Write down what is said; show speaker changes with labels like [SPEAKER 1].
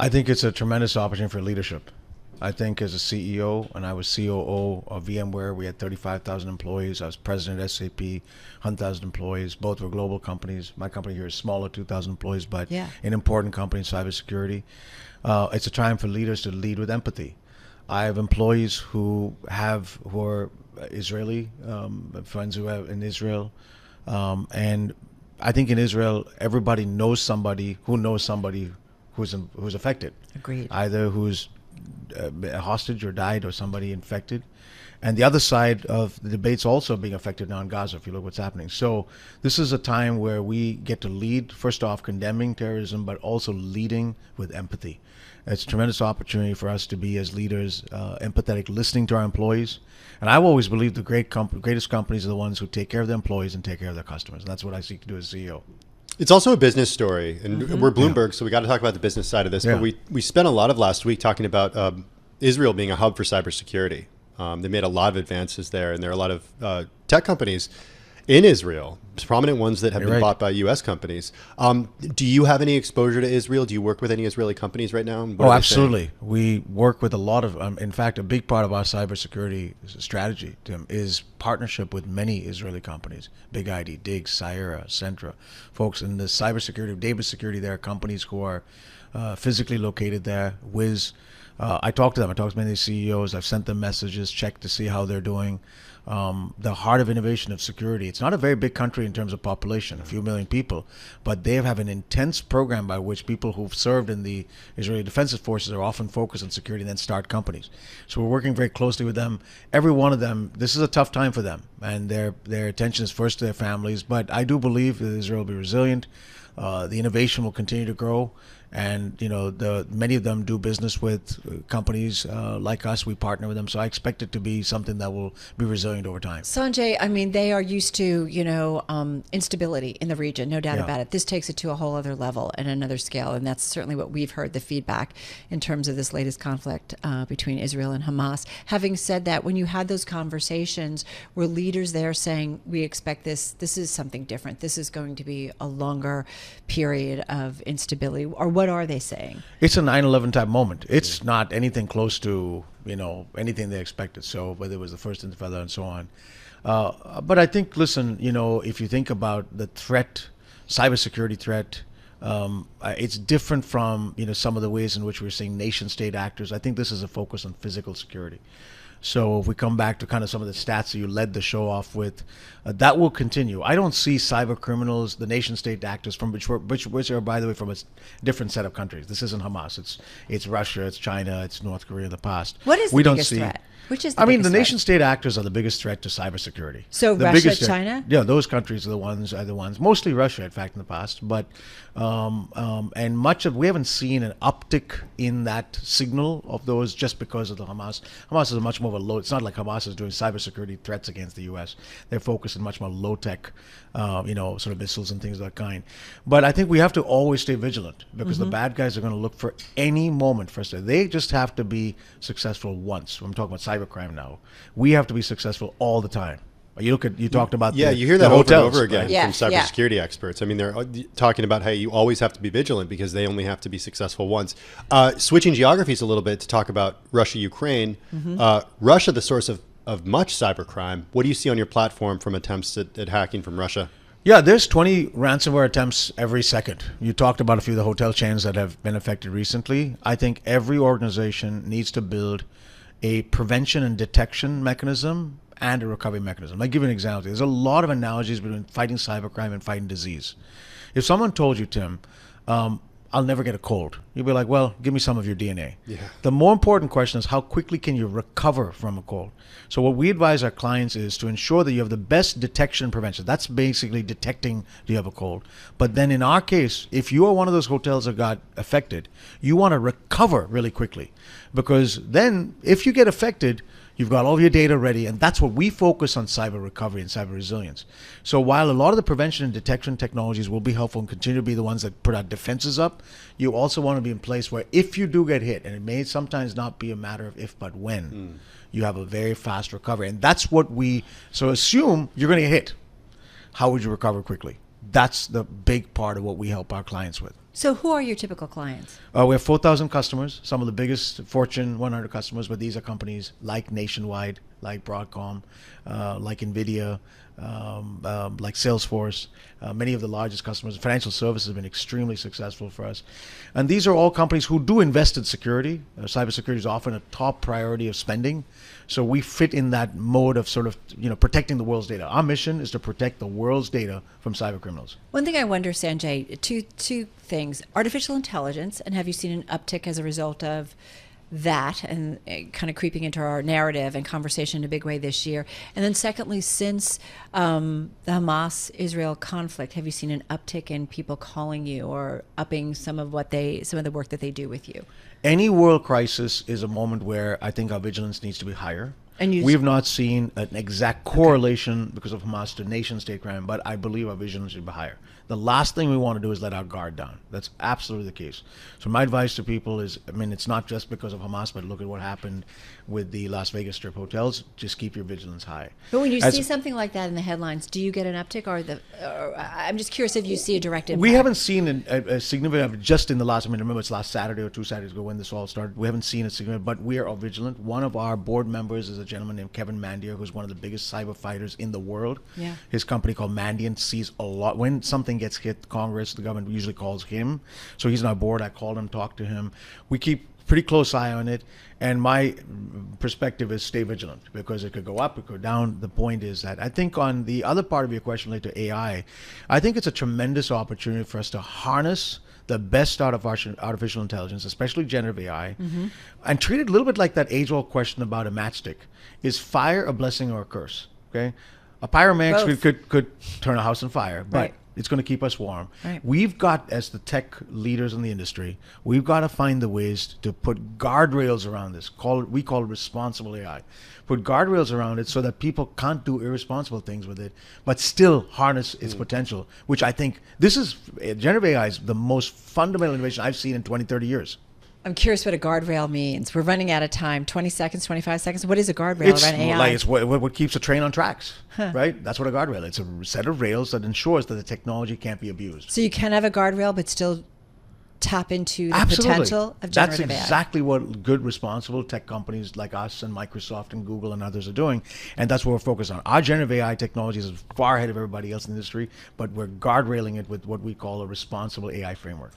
[SPEAKER 1] I think it's a tremendous opportunity for leadership. I think as a CEO, and I was COO of VMware, we had 35,000 employees. I was president of SAP, 100,000 employees. Both were global companies. My company here is smaller, 2,000 employees, but an important company in cybersecurity. It's a time for leaders to lead with empathy. I have employees who are Israeli, friends who are in Israel, and I think in Israel, everybody knows somebody who's affected.
[SPEAKER 2] Agreed.
[SPEAKER 1] Either who's a hostage or died or somebody infected. And the other side of the debate's also being affected now in Gaza, if you look what's happening. So this is a time where we get to lead, first off, condemning terrorism, but also leading with empathy. It's a tremendous opportunity for us to be, as leaders, empathetic, listening to our employees. And I've always believed the greatest companies are the ones who take care of their employees and take care of their customers. And that's what I seek to do as CEO.
[SPEAKER 3] It's also a business story, and we're Bloomberg, so we got to talk about the business side of this. But we spent a lot of last week talking about Israel being a hub for cybersecurity. They made a lot of advances there, and there are a lot of tech companies in Israel, prominent ones that have been bought by U.S. companies. Do you have any exposure to Israel? Do you work with any Israeli companies right now?
[SPEAKER 1] Oh, absolutely. We work with a lot of, in fact, a big part of our cybersecurity strategy, Tim, is partnership with many Israeli companies. Big ID, Diggs, Cyera, Centra. Folks in the cybersecurity, data security, there are companies who are physically located there. Wiz. I talk to them. I talk to many CEOs. I've sent them messages, checked to see how they're doing. The heart of innovation of security. It's not a very big country in terms of population, a few million people, but they have an intense program by which people who've served in the Israeli Defense Forces are often focused on security and then start companies. So we're working very closely with them. Every one of them, this is a tough time for them, and their attention is first to their families. But I do believe that Israel will be resilient. The innovation will continue to grow. And many of them do business with companies like us. We partner with them, so I expect it to be something that will be resilient over time.
[SPEAKER 2] Sanjay, I mean, they are used to instability in the region, no doubt about it. This takes it to a whole other level and another scale, and that's certainly what we've heard, the feedback in terms of this latest conflict between Israel and Hamas. Having said that, when you had those conversations, were leaders there saying, "We expect this is something different. This is going to be a longer period of instability," or what are they saying?
[SPEAKER 1] It's a 9/11 type moment. It's not anything close to anything they expected. So whether it was the first intifada and so on, but I think, listen, if you think about the threat, cybersecurity threat, it's different from some of the ways in which we're seeing nation-state actors. I think this is a focus on physical security. So if we come back to kind of some of the stats that you led the show off with, that will continue. I don't see cyber criminals, the nation-state actors, from which are, by the way, from a different set of countries. This isn't Hamas. It's Russia, it's China, it's North Korea in the past.
[SPEAKER 2] What is the biggest threat? Which is the biggest
[SPEAKER 1] the
[SPEAKER 2] threat?
[SPEAKER 1] Nation-state actors are the biggest threat to cybersecurity.
[SPEAKER 2] So
[SPEAKER 1] the
[SPEAKER 2] Russia, China?
[SPEAKER 1] Yeah, those countries are the ones. Mostly Russia, in fact, in the past. But and we haven't seen an uptick in that signal of those just because of the Hamas. Hamas is a much more of a low. It's not like Hamas is doing cybersecurity threats against the U.S. They're focused on much more low-tech, sort of missiles and things of that kind. But I think we have to always stay vigilant because the bad guys are going to look for any moment for us. They just have to be successful once. I'm talking about cybercrime now. We have to be successful all the time. You talked about
[SPEAKER 3] you hear that over and over again from cybersecurity experts. I mean, they're talking about, hey, you always have to be vigilant because they only have to be successful once. Switching geographies a little bit to talk about Russia, Ukraine. Russia, the source of much cybercrime. What do you see on your platform from attempts at hacking from Russia?
[SPEAKER 1] Yeah, there's 20 ransomware attempts every second. You talked about a few of the hotel chains that have been affected recently. I think every organization needs to build a prevention and detection mechanism and a recovery mechanism. I'll give you an example. There's a lot of analogies between fighting cybercrime and fighting disease. If someone told you, Tim, I'll never get a cold, you'd be like, well, give me some of your DNA. Yeah. The more important question is how quickly can you recover from a cold? So what we advise our clients is to ensure that you have the best detection and prevention. That's basically detecting do you have a cold. But then in our case, if you are one of those hotels that got affected, you want to recover really quickly. Because then if you get affected, you've got all of your data ready, and that's what we focus on: cyber recovery and cyber resilience. So while a lot of the prevention and detection technologies will be helpful and continue to be the ones that put our defenses up, you also want to be in place where if you do get hit, and it may sometimes not be a matter of if but when, you have a very fast recovery. And that's what so assume you're going to get hit. How would you recover quickly? That's the big part of what we help our clients with.
[SPEAKER 2] So who are your typical clients?
[SPEAKER 1] We have 4,000 customers, some of the biggest Fortune 100 customers, but these are companies like Nationwide, like Broadcom, like NVIDIA, like Salesforce. Many of the largest customers. Financial services have been extremely successful for us. And these are all companies who do invest in security. Cybersecurity is often a top priority of spending. So we fit in that mode of sort of, protecting the world's data. Our mission is to protect the world's data from cyber criminals.
[SPEAKER 2] One thing I wonder, Sanjay, two things. Artificial intelligence, and have you seen an uptick as a result of that and kind of creeping into our narrative and conversation in a big way this year? And then secondly, since the Hamas-Israel conflict, have you seen an uptick in people calling you or upping some of the work that they do with you?
[SPEAKER 1] Any world crisis is a moment where I think our vigilance needs to be higher. And we have not seen an exact correlation because of Hamas to nation-state crime, but I believe our vigilance should be higher. The last thing we want to do is let our guard down. That's absolutely the case. So my advice to people is, it's not just because of Hamas, but look at what happened with the Las Vegas Strip hotels. Just keep your vigilance high.
[SPEAKER 2] But when you see something like that in the headlines, do you get an uptick, or I'm just curious if you see a direct impact?
[SPEAKER 1] We haven't seen a significant, just in the last, remember it's last Saturday or 2 Saturdays ago when this all started. We haven't seen a significant, but we are vigilant. One of our board members is a gentleman named Kevin Mandia, who's one of the biggest cyber fighters in the world.
[SPEAKER 2] Yeah.
[SPEAKER 1] His company called Mandiant sees a lot. When something gets hit, Congress, the government usually calls him. So he's on our board. I called him, talked to him. We keep pretty close eye on it. And my perspective is stay vigilant, because it could go up, it could go down. The point is that I think on the other part of your question related to AI, I think it's a tremendous opportunity for us to harness the best out of artificial intelligence, especially generative AI, and treat it a little bit like that age-old question about a matchstick. Is fire a blessing or a curse? Okay, a pyromaniac could turn a house on fire, but
[SPEAKER 2] right.
[SPEAKER 1] It's going to keep us warm.
[SPEAKER 2] Right.
[SPEAKER 1] We've got, as the tech leaders in the industry, we've got to find the ways to put guardrails around this. We call it responsible AI. Put guardrails around it so that people can't do irresponsible things with it, but still harness its potential, which I think generative AI is the most fundamental innovation I've seen in 20, 30 years.
[SPEAKER 2] I'm curious what a guardrail means. We're running out of time. 20 seconds, 25 seconds. What is a guardrail around AI?
[SPEAKER 1] It's what keeps a train on tracks, right? That's what a guardrail is. It's a set of rails that ensures that the technology can't be abused.
[SPEAKER 2] So you can have a guardrail, but still tap into the potential of generative AI.
[SPEAKER 1] That's exactly what good, responsible tech companies like us and Microsoft and Google and others are doing. And that's what we're focused on. Our generative AI technology is far ahead of everybody else in the industry, but we're guardrailing it with what we call a responsible AI framework.